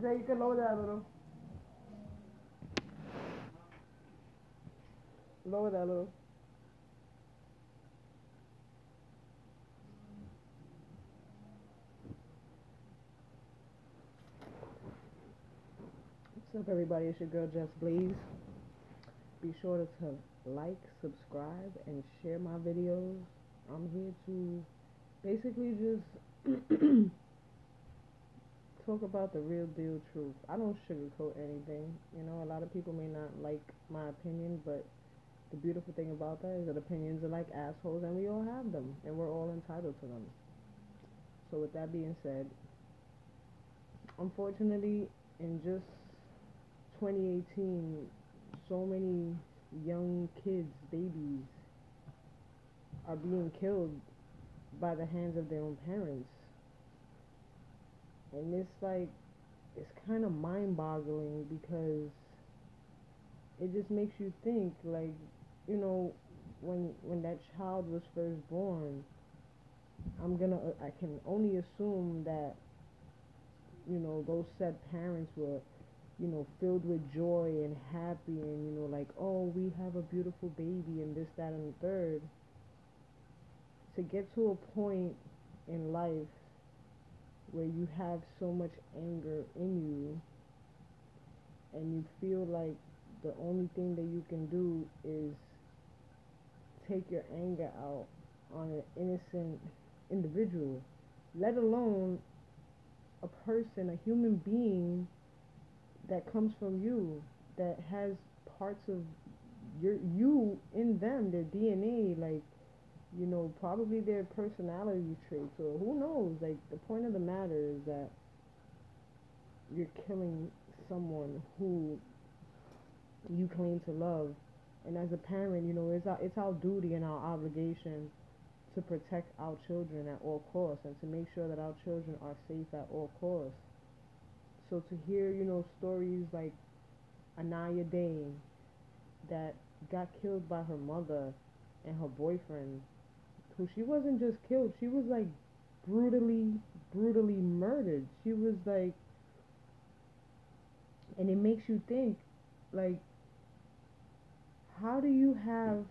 Jay, you can lower that a little. Lower that a little. What's up, everybody? It's your girl, Just Blaze. Be sure to like, subscribe, and share my videos. I'm here to basically just talk about the real deal truth. I don't sugarcoat anything. You know, a lot of people may not like my opinion, but the beautiful thing about that is that opinions are like assholes, and we all have them, and we're all entitled to them. So, with that being said, unfortunately, in just 2018, so many young kids, babies, are being killed by the hands of their own parents. And it's kind of mind boggling because it just makes you think, like, you know, when that child was first born, I can only assume that, you know, those said parents were, you know, filled with joy and happy and, you know, like, oh, we have a beautiful baby and this, that, and the third. To get to a point in life where you have so much anger in you and you feel like the only thing that you can do is take your anger out on an innocent individual, let alone a person, a human being that comes from you, that has parts of you in them, their DNA, like, you know, probably their personality traits, or who knows. Like, the point of the matter is that you're killing someone who you claim to love. And as a parent, you know, it's our duty and our obligation to protect our children at all costs and to make sure that our children are safe at all costs. So to hear, you know, stories like Aniya Day that got killed by her mother and her boyfriend, who she wasn't just killed, she was like brutally murdered. She was like, and it makes you think, like, how do you have,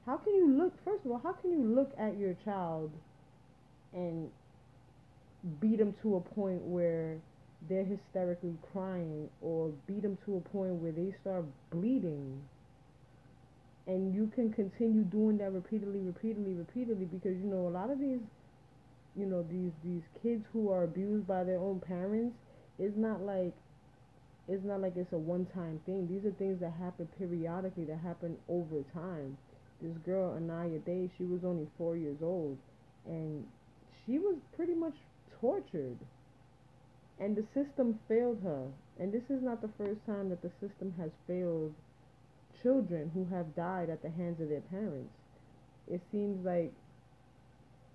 how can you look, first of all, how can you look at your child and beat them to a point where they're hysterically crying, or beat them to a point where they start bleeding, and you can continue doing that repeatedly, because, you know, a lot of these, you know, these kids who are abused by their own parents, it's not like it's a one time thing. These are things that happen periodically, that happen over time. This girl Aniya Day, she was only 4 years old, and she was pretty much tortured, and the system failed her. And this is not the first time that the system has failed children who have died at the hands of their parents. It seems like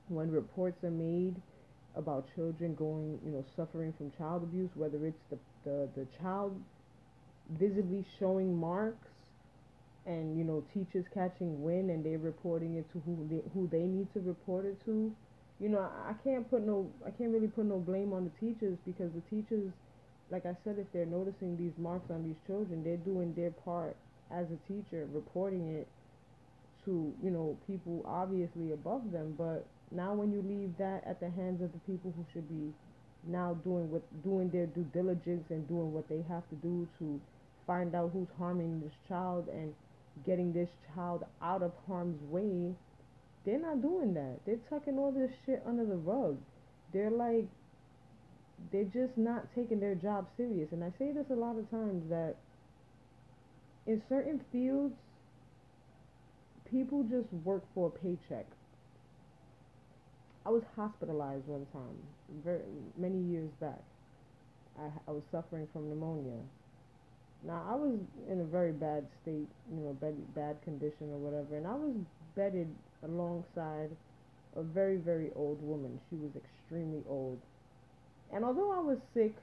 when reports are made about children going, you know, suffering from child abuse, whether it's the child visibly showing marks, and, you know, teachers catching wind and they're reporting it to who they need to report it to. You know, I can't really put no blame on the teachers, because the teachers, like I said, if they're noticing these marks on these children, they're doing their part as a teacher, reporting it to, you know, people obviously above them. But now when you leave that at the hands of the people who should be now doing their due diligence and doing what they have to do to find out who's harming this child and getting this child out of harm's way, they're not doing that. They're tucking all this shit under the rug. They're like, they're just not taking their job serious. And I say this a lot of times, that in certain fields, people just work for a paycheck. I was hospitalized one time, very many years back. I was suffering from pneumonia. Now, I was in a very bad state, you know, bad condition or whatever, and I was bedded alongside a very old woman. She was extremely old. And although I was sick,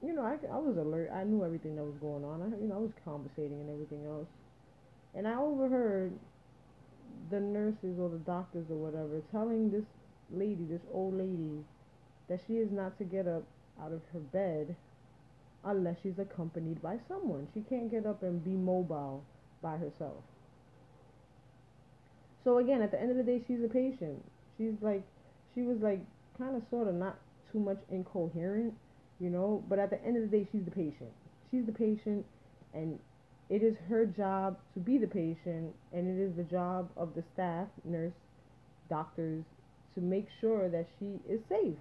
you know, I was alert. I knew everything that was going on. I was conversating and everything else. And I overheard the nurses or the doctors or whatever telling this lady, this old lady, that she is not to get up out of her bed unless she's accompanied by someone. She can't get up and be mobile by herself. So again, at the end of the day, she's a patient. She's like, she was like kind of sort of not too much incoherent, you know. But at the end of the day, she's the patient. She's the patient, and it is her job to be the patient, and it is the job of the staff, nurse, doctors, to make sure that she is safe.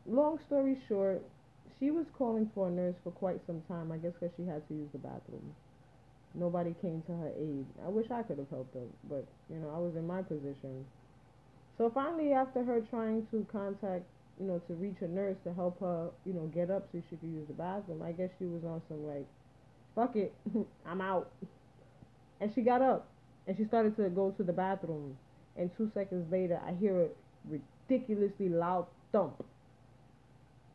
Long story short, she was calling for a nurse for quite some time. I guess because she had to use the bathroom. Nobody came to her aid. I wish I could have helped her, but you know, I was in my position. So finally, after her trying to contact, you know, to reach a nurse to help her, you know, get up so she could use the bathroom, I guess she was on some like, fuck it, I'm out. And she got up and she started to go to the bathroom. And 2 seconds later, I hear a ridiculously loud thump.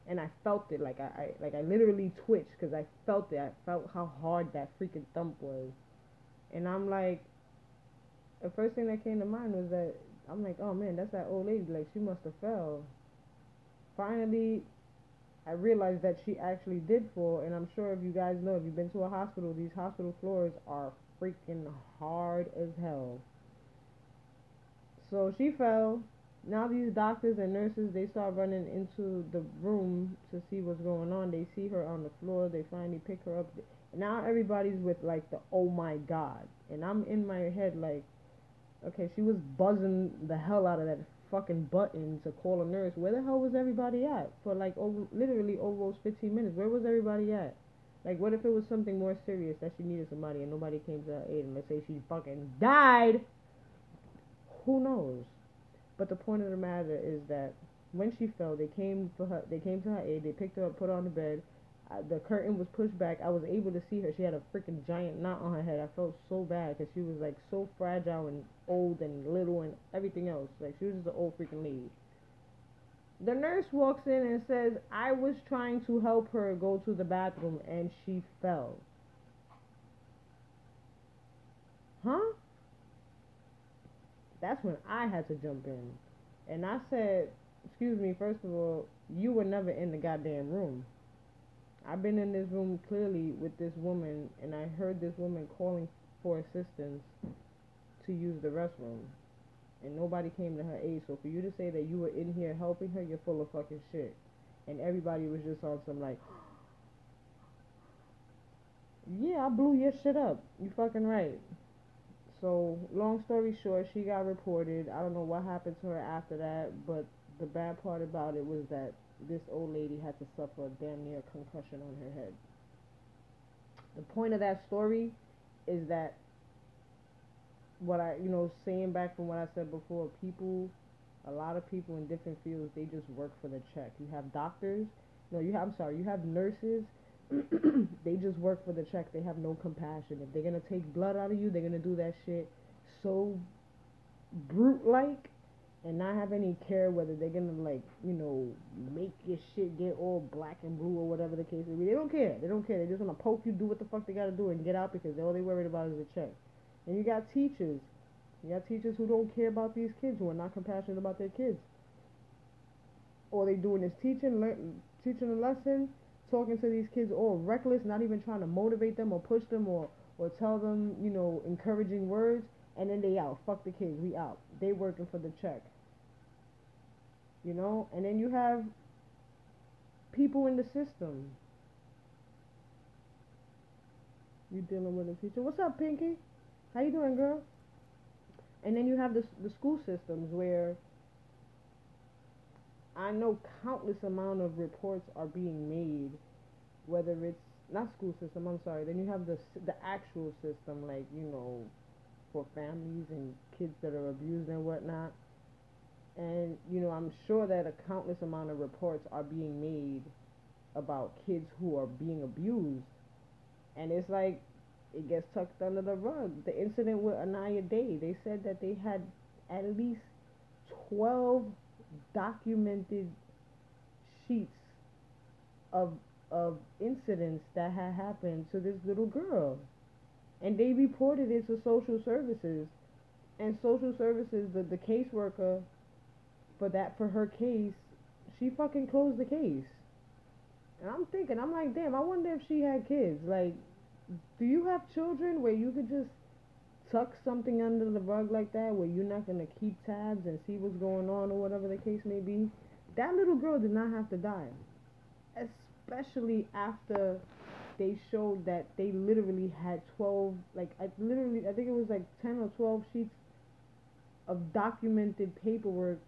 And I felt it, like I literally twitched because I felt it. I felt how hard that freaking thump was. And I'm like, the first thing that came to mind was that I'm like, oh man, that's that old lady. Like she must have fell. Finally, I realized that she actually did fall. And I'm sure if you guys know, if you've been to a hospital, these hospital floors are freaking hard as hell. So she fell. Now these doctors and nurses, they start running into the room to see what's going on. They see her on the floor. They finally pick her up. Now everybody's with like the oh my god. And I'm in my head like, okay, she was buzzing the hell out of that fucking button to call a nurse. Where the hell was everybody at? For like literally over those 15 minutes. Where was everybody at? Like what if it was something more serious that she needed somebody and nobody came to her aid, and let's say she fucking died? Who knows? But the point of the matter is that when she fell, they came for her. They came to her aid. They picked her up, put her on the bed. The curtain was pushed back. I was able to see her. She had a freaking giant knot on her head. I felt so bad because she was like so fragile and old and little and everything else. Like she was just an old freaking lady. The nurse walks in and says, "I was trying to help her go to the bathroom and she fell." Huh? That's when I had to jump in. And I said, excuse me, first of all, you were never in the goddamn room. I've been in this room clearly with this woman, and I heard this woman calling for assistance to use the restroom. And nobody came to her aid. So for you to say that you were in here helping her, you're full of fucking shit. And everybody was just on some like, yeah, I blew your shit up. You fucking right. So, long story short, she got reported. I don't know what happened to her after that, but the bad part about it was that this old lady had to suffer a damn near concussion on her head. The point of that story is that what I, you know, saying back from what I said before, people, a lot of people in different fields, they just work for the check. You have doctors, no, you have, I'm sorry, you have nurses, they just work for the check. They have no compassion. If they're gonna take blood out of you, they're gonna do that shit so brute like and not have any care whether they're gonna like, you know, make your shit get all black and blue or whatever the case may be. They don't care. They don't care. They just wanna poke you, do what the fuck they gotta do and get out because all they worried about is the check. And you got teachers. You got teachers who don't care about these kids, who are not compassionate about their kids. All they doing is teaching a lesson, talking to these kids all reckless, not even trying to motivate them or push them or tell them, you know, encouraging words, and then they out. Fuck the kids, we out. They working for the check. You know? And then you have people in the system. You dealing with a teacher. What's up, Pinky? How you doing, girl? And then you have the school systems where I know countless amount of reports are being made, whether it's not school system. I'm sorry. Then you have the actual system, like, you know, for families and kids that are abused and whatnot. And you know, I'm sure that a countless amount of reports are being made about kids who are being abused, and it's like it gets tucked under the rug. The incident with Aniya Day, they said that they had at least 12 documented sheets of incidents that had happened to this little girl, and they reported it to social services, and social services, the caseworker for her case, she fucking closed the case. And I'm thinking, I'm like, damn, I wonder if she had kids. Like, do you have children where you could just tuck something under the rug like that, where you're not gonna keep tabs and see what's going on or whatever the case may be? That little girl did not have to die, especially after they showed that they literally had 12, like I think it was like 10 or 12 sheets of documented paperwork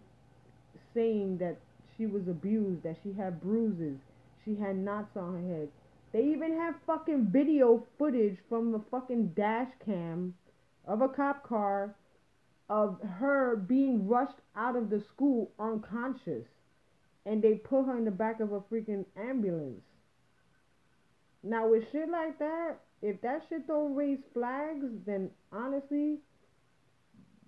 saying that she was abused, that she had bruises, she had knots on her head. They even have fucking video footage from the fucking dash cam of a cop car of her being rushed out of the school unconscious, and they put her in the back of a freaking ambulance. Now with shit like that, if that shit don't raise flags, then honestly,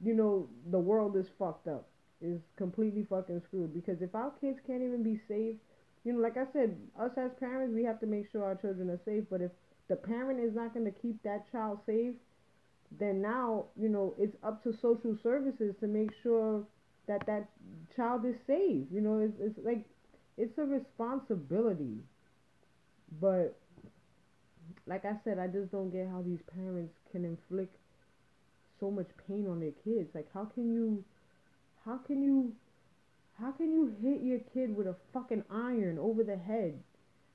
the world is fucked up. Is completely fucking screwed. Because if our kids can't even be safe, like I said, us as parents, we have to make sure our children are safe. But if the parent is not going to keep that child safe, then now, it's up to social services to make sure that that child is safe. It's like, it's a responsibility. But like I said, I just don't get how these parents can inflict so much pain on their kids. Like, how can you, how can you hit your kid with a fucking iron over the head?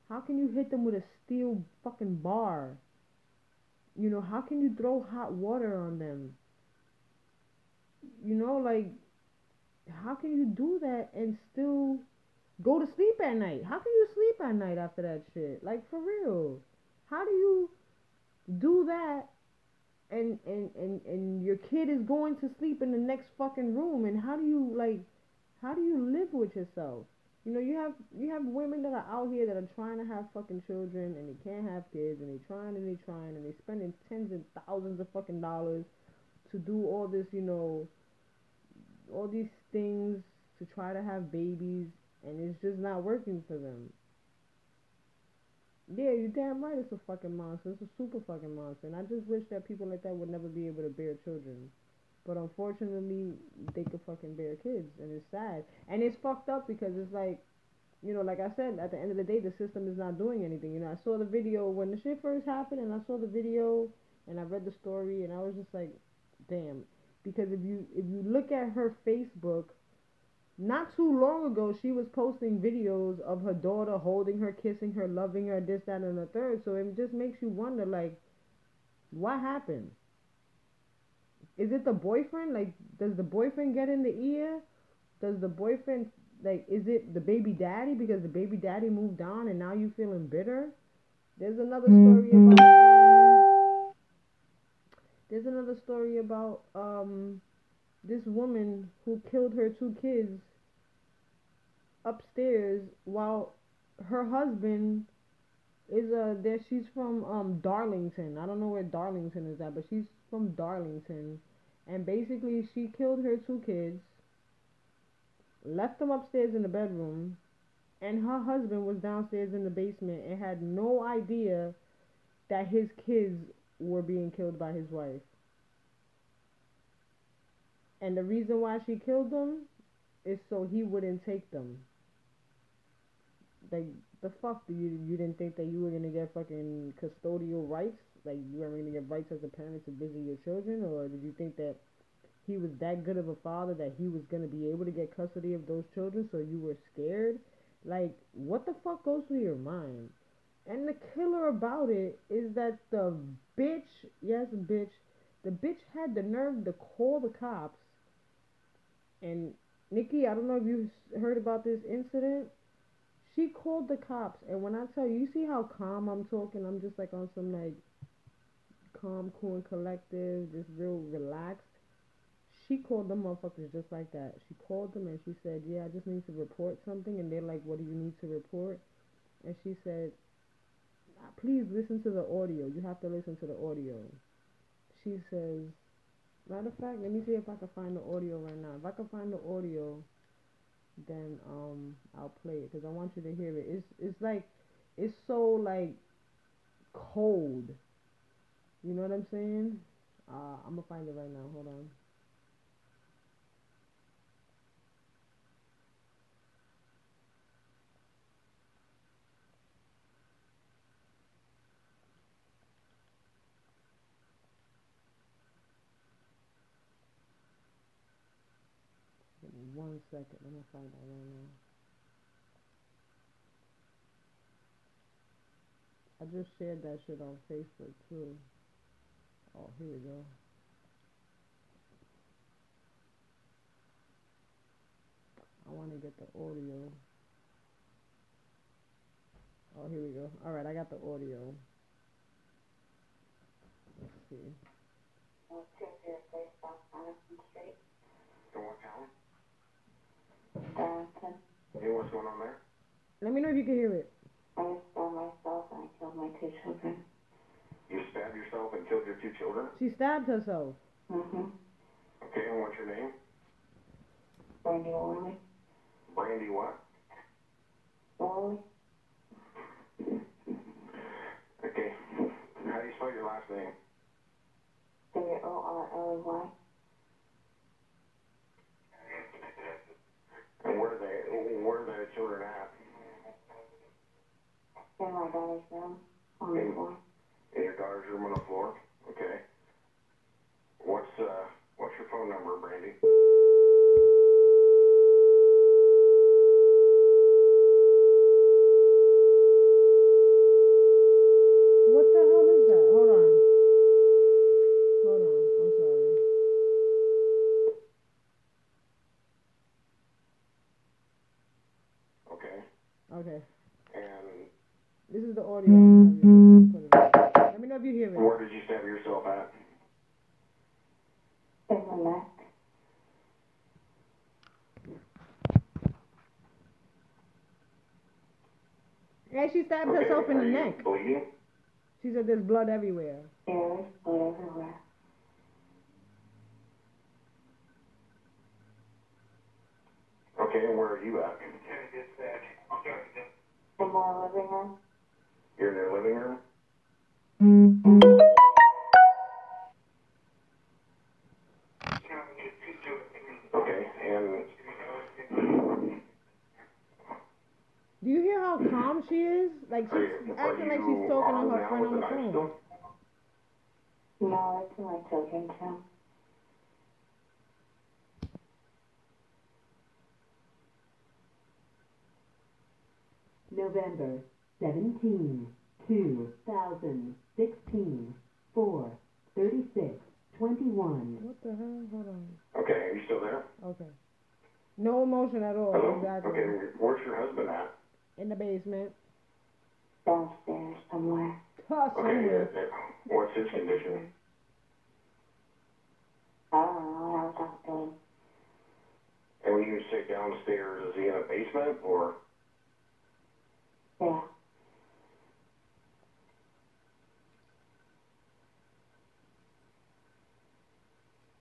How can you hit them with a steel fucking bar? How can you throw hot water on them? Like, how can you do that and still go to sleep at night? How can you sleep at night after that shit? Like, for real. How do you do that and your kid is going to sleep in the next fucking room, and how do you live with yourself? You have women that are out here that are trying to have fucking children and they can't have kids, and they trying and they spending tens and thousands of fucking dollars to do all this, all these things to try to have babies, and it's just not working for them. Yeah, you're damn right. It's a fucking monster. It's a super fucking monster. And I just wish that people like that would never be able to bear children. But unfortunately, they could fucking bear kids, and it's sad. And it's fucked up because it's like, like I said, at the end of the day, the system is not doing anything. I saw the video when the shit first happened, and I saw the video, and I read the story, and I was just like, damn. Because if you look at her Facebook, not too long ago, she was posting videos of her daughter holding her, kissing her, loving her, this, that, and the third. So it just makes you wonder, like, what happened? Is it the boyfriend? Like, does the boyfriend get in the ear? Does the boyfriend, like, is it the baby daddy because the baby daddy moved on and now you feeling bitter? There's another story about, this woman who killed her two kids upstairs while her husband is there. She's from Darlington. I don't know where Darlington is at, but she's from Darlington. And basically she killed her two kids, left them upstairs in the bedroom, and her husband was downstairs in the basement and had no idea that his kids were being killed by his wife. And the reason why she killed them is so he wouldn't take them. Like, the fuck, you didn't think that you were gonna get fucking custodial rights? Like, you weren't gonna get rights as a parent to visit your children? Or did you think that he was that good of a father that he was gonna be able to get custody of those children, so you were scared? Like, what the fuck goes through your mind? And the killer about it is that the bitch, yes, bitch, the bitch had the nerve to call the cops. And Nikki, I don't know if you heard about this incident. She called the cops, and when I tell you, you see how calm I'm talking? I'm just like on some like calm, cool, and collective, just real relaxed. She called them motherfuckers just like that. She called them and she said, "Yeah, I just need to report something." And they're like, "What do you need to report?" And she said, "Please listen to the audio. You have to listen to the audio." She says, matter of fact, let me see if I can find the audio right now. If I can find the audio, then I'll play it because I want you to hear it. It's like, it's so like cold. You know what I'm saying? I'm gonna find it right now. Hold on. 1 second. I'm gonna find out right now. I just shared that shit on Facebook too. Oh, here we go. I want to get the audio. Oh, here we go. All right, I got the audio. Let's see. Hey, what's going on there? Let me know if you can hear it. I stabbed myself and I killed my 2 children. You stabbed yourself and killed your 2 children? She stabbed herself. Mm-hmm. Okay, and what's your name? Brandy Worley. Brandy what? Worley. Okay. How do you spell your last name? Worley. And where are the children at? In my daughter's room on the floor. In your daughter's room on the floor? Okay. What's your phone number, Brandy? What the hell is that? Hold on. I'm sorry. Okay. Okay. And This is the audio. Let me know if you hear it. where did you stab yourself at? In the neck. Yeah, she stabbed herself in the neck. Bleeding? She said there's blood everywhere. Yeah, there's blood everywhere. Okay, and where are you at? In my living room. You're in your living room? Okay, and Do you hear how calm she is? Like she's acting like she's talking to her friend on the phone. No, it's my children too. November 17, 2016, 4:36:21. What the hell? Hold on. okay, are you still there? Okay. No emotion at all. Hello? Exactly. Okay, where's your husband at? In the basement. Downstairs somewhere. Somewhere. Okay, what's his condition? I don't know. I haven't talked to him. And when you say downstairs, is he in a basement or? Yeah.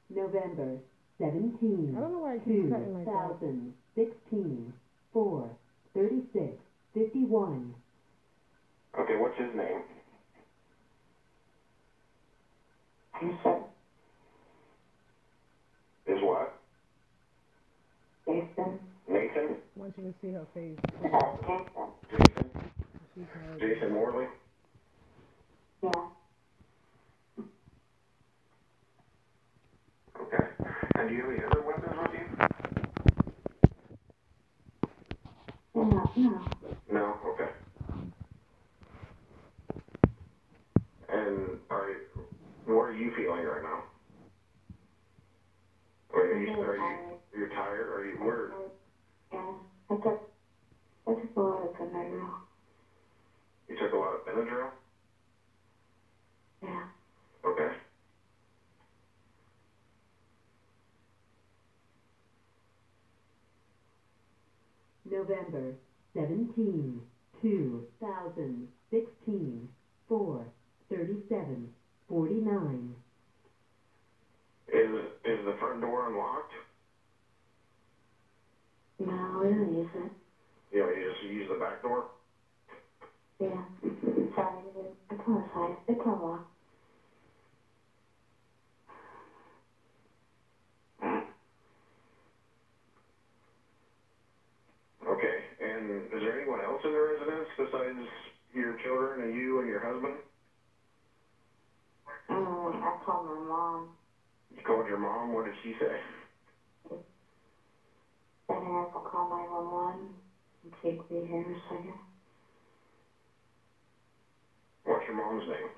November 17, I don't know why it keeps cutting like that. 2016, 4:36:51. Okay, what's his name? Jason. Is what? Jason. Nathan? I want you to see her face. Jason. Jason? She's hard. Jason Morley? Yeah. Okay. And do you have any other weapons with you? No. No? Okay. And what are you feeling right now? You're tired? Are you where? Yeah. I took a lot of Benadryl. You took a lot of Benadryl? Yeah. Okay. November 17, 2016, 4:37:49. Is the front door unlocked? No, we don't use it. You know, you just use the back door? Yeah. Sorry, it's on the side. It's unlocked. Okay. And is there anyone else in the residence besides your children and you and your husband? I called my mom. You called your mom? What did she say? Then Eric will call 911 and take me here in a second. What's your mom's name?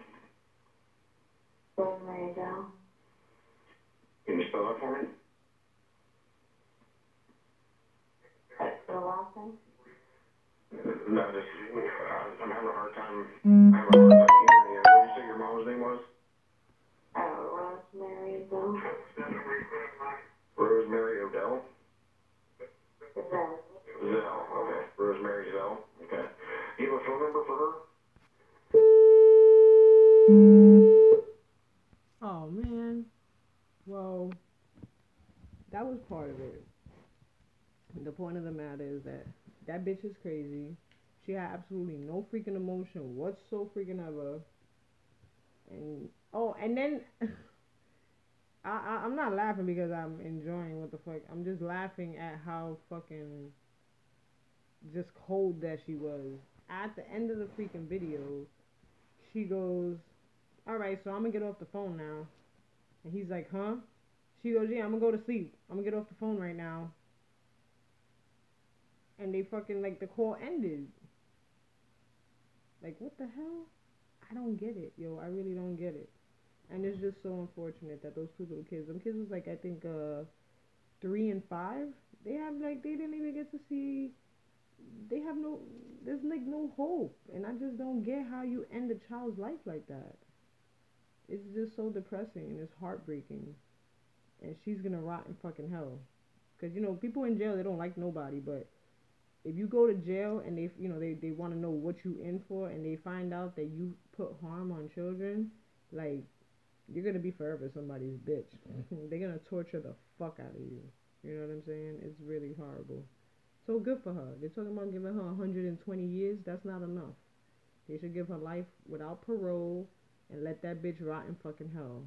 Rosemary Dell. Can you spell that for me? The last name? No, just, I'm having a hard time, hearing you. What did you say your mom's name was? Rosemary Dell. Rosemary Odell? Zell. Zell, okay. Rosemary Zell, okay. Do you have a phone number for her? Oh man. Well, that was part of it. The point of the matter is that that bitch is crazy. She had absolutely no freaking emotion whatsoever freaking ever. And then I'm not laughing because I'm enjoying what the fuck. I'm just laughing at how fucking just cold that she was. At the end of the freaking video, she goes, "Alright, so I'm gonna get off the phone now." And he's like, "Huh?" She goes, "Yeah, I'm gonna go to sleep. I'm gonna get off the phone right now." And they fucking, like, the call ended. Like, what the hell? I don't get it, yo. I really don't get it. And it's just so unfortunate that those two little kids, them kids was like, I think, 3 and 5. They didn't even get to see, there's like no hope. And I just don't get how you end a child's life like that. It's just so depressing and it's heartbreaking. And she's gonna rot in fucking hell. Cause people in jail, they don't like nobody, but if you go to jail and they want to know what you in for, and they find out that you put harm on children, like, you're gonna be forever somebody's bitch. They're gonna torture the fuck out of you. You know what I'm saying? It's really horrible. So good for her. They're talking about giving her 120 years. That's not enough. They should give her life without parole and let that bitch rot in fucking hell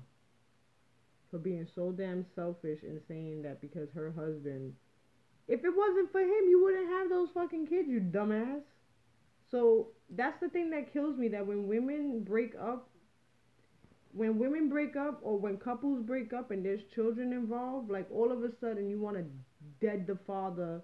for being so damn selfish and saying that because her husband, if it wasn't for him, you wouldn't have those fucking kids, you dumbass. So that's the thing that kills me, that when women break up or when couples break up and there's children involved, like, all of a sudden you want to dead the father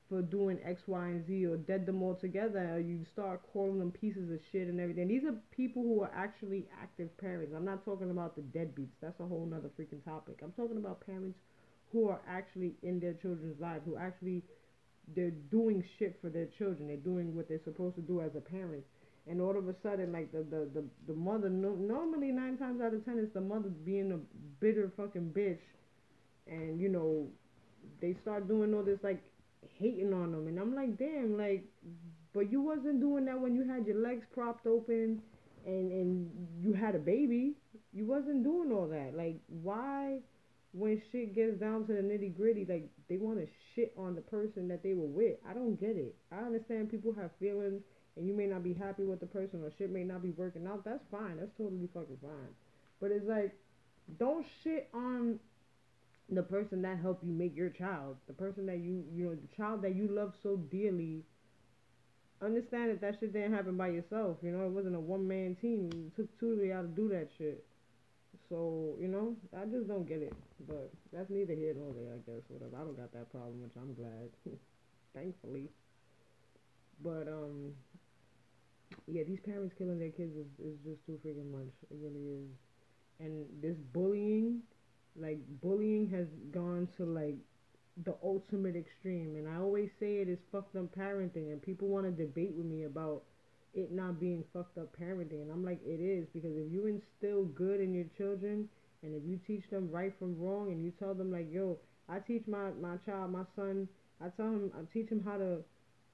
for doing X, Y, and Z, or dead them all together, or you start calling them pieces of shit and everything. These are people who are actually active parents. I'm not talking about the deadbeats. That's a whole nother freaking topic. I'm talking about parents who are actually in their children's lives, who actually, they're doing shit for their children. They're doing what they're supposed to do as a parent. And all of a sudden, like, the mother, normally 9 times out of 10, it's the mother being a bitter fucking bitch. And, they start doing all this, like, hating on them. And I'm like, damn, like, but you wasn't doing that when you had your legs propped open and you had a baby. You wasn't doing all that. Like, why, when shit gets down to the nitty gritty, like, they want to shit on the person that they were with? I don't get it. I understand people have feelings and you may not be happy with the person, or shit may not be working out. That's fine. That's totally fucking fine. But it's like, don't shit on the person that helped you make your child, the person that the child that you love so dearly. Understand that shit didn't happen by yourself. It wasn't a one-man team. It took two of y'all to do that shit. So, I just don't get it. But that's neither here nor there, I guess. Whatever. I don't got that problem, which I'm glad. Thankfully. But, yeah, these parents killing their kids is just too freaking much. It really is. And this bullying, like, bullying has gone to, like, the ultimate extreme. And I always say it is fucked up parenting, and people want to debate with me about it not being fucked up parenting, and I'm like, it is. Because if you instill good in your children, and if you teach them right from wrong, and you tell them, like, yo, I teach my child, my son, I teach him how to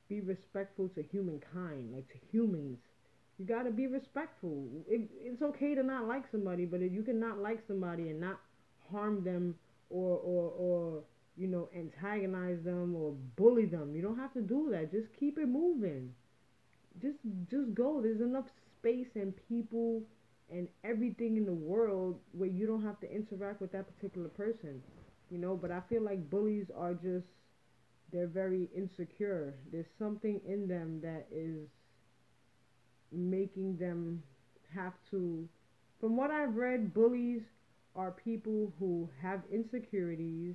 be respectful to humankind, like, to humans. You gotta be respectful. It's okay to not like somebody, but if you can not like somebody and not harm them, or antagonize them or bully them, you don't have to do that. Just keep it moving. Just go. There's enough space and people and everything in the world where you don't have to interact with that particular person. But I feel like bullies are just, they're very insecure. There's something in them that is making them have to, from what I've read, bullies are people who have insecurities,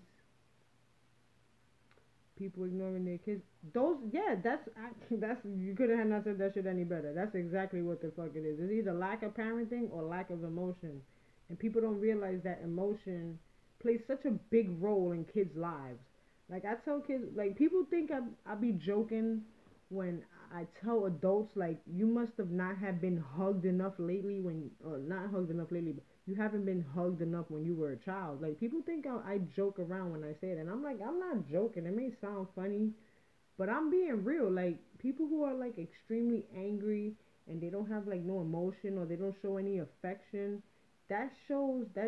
people ignoring their kids. Those, yeah, that's you couldn't have not said that shit any better. That's exactly what the fuck it is. It's either lack of parenting or lack of emotion, and people don't realize that emotion plays such a big role in kids' lives. Like I tell kids, like people think I be joking when I tell adults like you must have not have been hugged enough lately when, or not hugged enough lately, but you haven't been hugged enough when you were a child. Like people think I joke around when I say that, and I'm like I'm not joking. It may sound funny, but I'm being real. Like people who are like extremely angry and they don't have like no emotion or they don't show any affection, that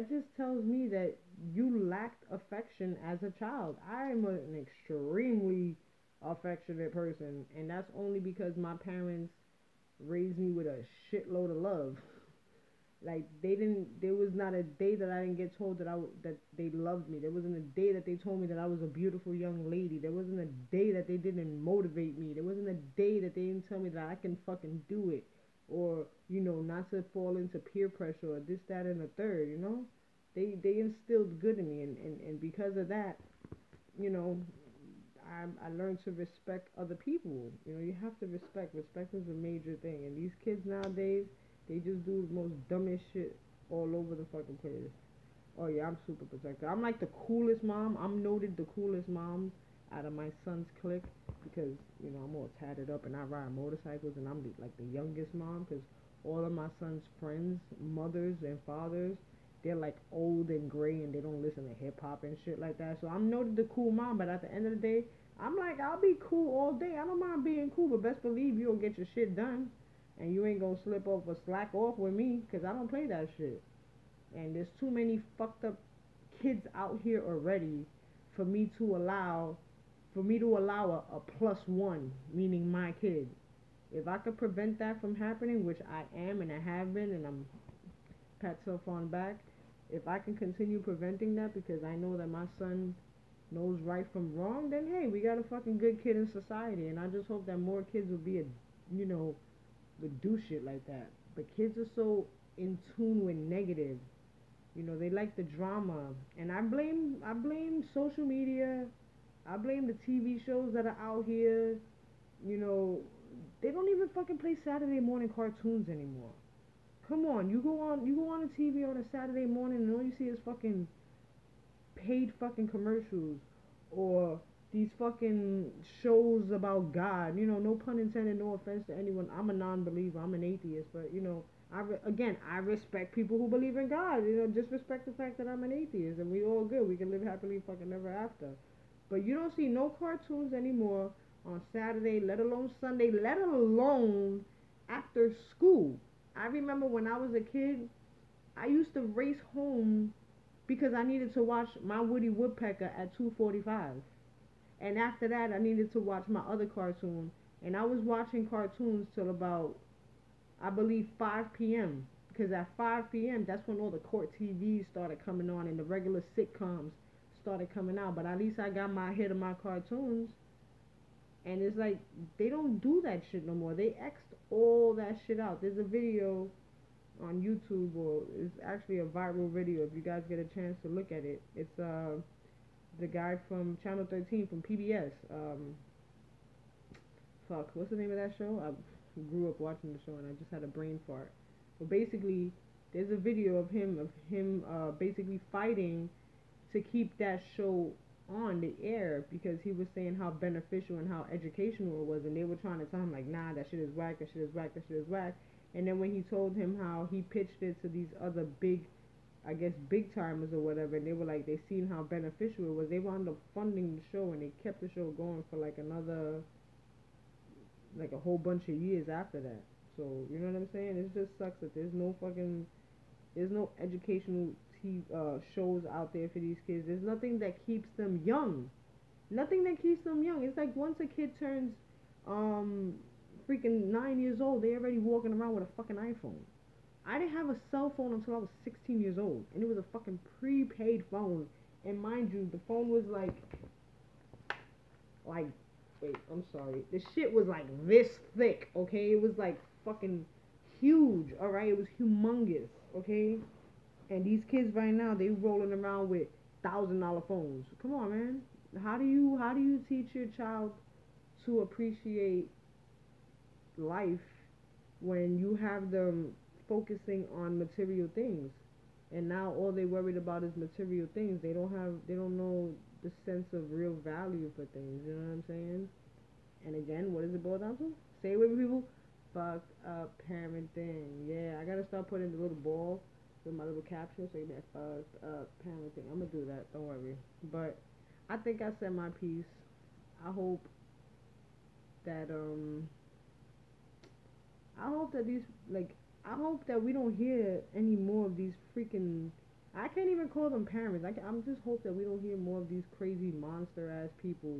just tells me that you lacked affection as a child. I am an extremely affectionate person, and that's only because my parents raised me with a shitload of love. Like they didn't. There was not a day that I didn't get told that they loved me. There wasn't a day that they told me that I was a beautiful young lady. There wasn't a day that they didn't motivate me. There wasn't a day that they didn't tell me that I can fucking do it, or not to fall into peer pressure or this, that, and the third. They instilled good in me, and because of that, you know, I learned to respect other people. You have to respect. Respect is a major thing, and these kids nowadays, they just do the most dumbest shit all over the fucking place. Oh yeah, I'm super protective. I'm like the coolest mom. I'm noted the coolest mom out of my son's clique because I'm all tatted up and I ride motorcycles and I'm like the youngest mom because all of my son's friends, mothers and fathers, they're like old and gray and they don't listen to hip hop and shit like that. So I'm noted the cool mom, but at the end of the day, I'm like I'll be cool all day. I don't mind being cool, but best believe you'll get your shit done. And you ain't gonna slip off or slack off with me, cause I don't play that shit. And there's too many fucked up kids out here already for me to allow, a plus one, meaning my kid. If I could prevent that from happening, which I am and I have been, and I'm pat self on back. If I can continue preventing that because I know that my son knows right from wrong, then hey, we got a fucking good kid in society. And I just hope that more kids will be would do shit like that. But kids are so in tune with negative. They like the drama. And I blame social media. I blame the TV shows that are out here. You know, they don't even fucking play Saturday morning cartoons anymore. Come on, you go on the TV on a Saturday morning and all you see is fucking paid fucking commercials or these fucking shows about God. No pun intended, no offense to anyone. I'm a non-believer. I'm an atheist, but I respect people who believe in God. Just respect the fact that I'm an atheist and we all good. We can live happily fucking ever after. But you don't see no cartoons anymore on Saturday, let alone Sunday, let alone after school. I remember when I was a kid, I used to race home because I needed to watch my Woody Woodpecker at 2:45. And after that, I needed to watch my other cartoon. And I was watching cartoons till about, I believe, 5 p.m. Because at 5 p.m., that's when all the court TVs started coming on and the regular sitcoms started coming out. But at least I got my hit of my cartoons. And it's like, they don't do that shit no more. They X'd all that shit out. There's a video on YouTube, or it's actually a viral video if you guys get a chance to look at it. It's the guy from Channel 13 from PBS. What's the name of that show? I grew up watching the show and I just had a brain fart. But basically, there's a video of him basically fighting to keep that show on the air because he was saying how beneficial and how educational it was, and they were trying to tell him like, nah, that shit is whack, that shit is whack, that shit is whack. And then when he told him how he pitched it to these other big, I guess, big timers or whatever, and they were like, they seen how beneficial it was, they wound up funding the show, and they kept the show going for like a whole bunch of years after that. So, you know what I'm saying? It just sucks that there's no educational shows out there for these kids. There's nothing that keeps them young. Nothing that keeps them young. It's like once a kid turns, freaking 9 years old, they already walking around with a fucking iPhone. I didn't have a cell phone until I was 16 years old, and it was a fucking prepaid phone. And mind you, the phone was like, wait, I'm sorry. The shit was like this thick, okay? It was like fucking huge, alright? It was humongous, okay? And these kids right now, they rolling around with $1,000 phones. Come on, man. how do you teach your child to appreciate life when you have them focusing on material things, and now all they worried about is material things. They don't know the sense of real value for things. You know what I'm saying? And again, what does it boil down to? Say it with me, people. Fucked up parenting. Yeah, I gotta start putting the little ball with my little caption. So you be like, fucked up parenting. I'm gonna do that. Don't worry. But I think I said my piece. I hope that I hope that these like I hope that we don't hear any more of these freaking. I can't even call them parents. I'm just hope that we don't hear more of these crazy monster ass people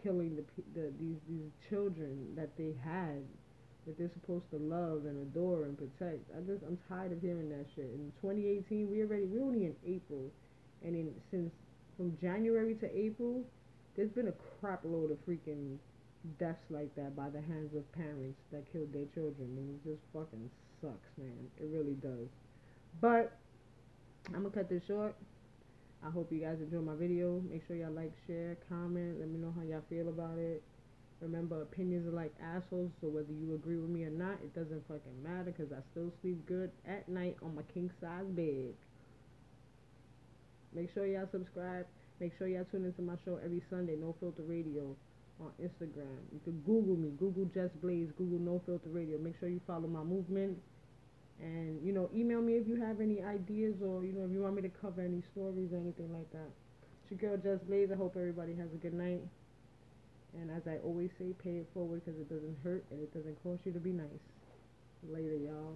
killing these children that they had, that they're supposed to love and adore and protect. I'm tired of hearing that shit. In 2018, we're only in April, and since from January to April, there's been a crap load of freaking deaths like that by the hands of parents that killed their children, and it just fucking sucks, man. It really does. But I'm gonna cut this short. I hope you guys enjoyed my video. Make sure y'all like, share, comment. Let me know how y'all feel about it. Remember, opinions are like assholes, so whether you agree with me or not, it doesn't fucking matter, because I still sleep good at night on my king size bed. Make sure y'all subscribe. Make sure y'all tune into my show every Sunday, No Filter Radio, on Instagram. You can Google me. Google Just Blaze. Google No Filter Radio. Make sure you follow my movement. And, email me if you have any ideas, or, if you want me to cover any stories or anything like that. It's your girl, Just Blaze. I hope everybody has a good night. And as I always say, pay it forward, because it doesn't hurt and it doesn't cost you to be nice. Later, y'all.